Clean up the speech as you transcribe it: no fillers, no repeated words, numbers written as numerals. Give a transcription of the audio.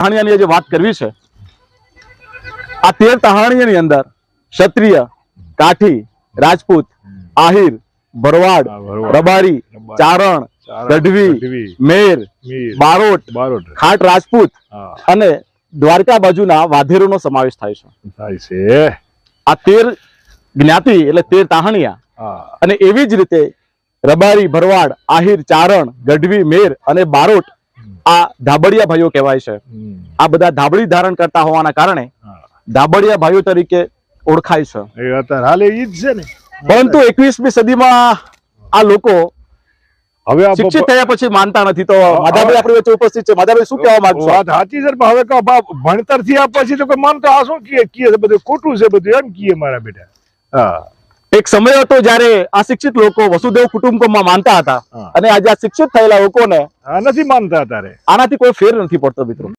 તહાણિયાની જે વાત કરવી છે, આ 13 તહાણિયાની અંદર ક્ષત્રિય, કાઠી, રાજપૂત, આહિર, ભરવાડ, રબારી, ચારણ, ગઢવી, મેર, બારોટ, ખાટ રાજપૂત અને દ્વારકા બાજુના વાધેરોનો સમાવેશ થાય છે। આ 13 જ્ઞાતિ એટલે 13 તહાણિયા। અને એવી જ રીતે રબારી, ભરવાડ, આહિર, ચારણ, ગઢવી, મેર અને બારોટ આ ધાબડિયા ભાઈઓ કહેવાય છે। આ બધા ધાબળી ધારણ કરતા હોવાના કારણે ધાબડિયા ભાઈઓ તરીકે ઓળખાય છે। પરંતુ 21મી સદીમાં આ લોકો હવે શિક્ષિત થયા પછી માનતા નથી। તો માધાભાઈ આપણી વચ્ચે ઉપસ્થિત છે। માધાભાઈ શું કહેવા માંગશો? વાત સાચી છે, પણ હવે ભણતર થી પછી તો કોઈ માનતો આ શું કીએ બધું ખોટું છે બધું એમ કીએ મારા બેટા। એક સમય હતો જ્યારે અશિક્ષિત લોકો વસુદેવ કુટુંબકમમાં માનતા હતા અને આજે આ શિક્ષિત થયેલા લોકોને નથી માનતા। તારે આનાથી કોઈ ફેર નથી પડતો મિત્રો।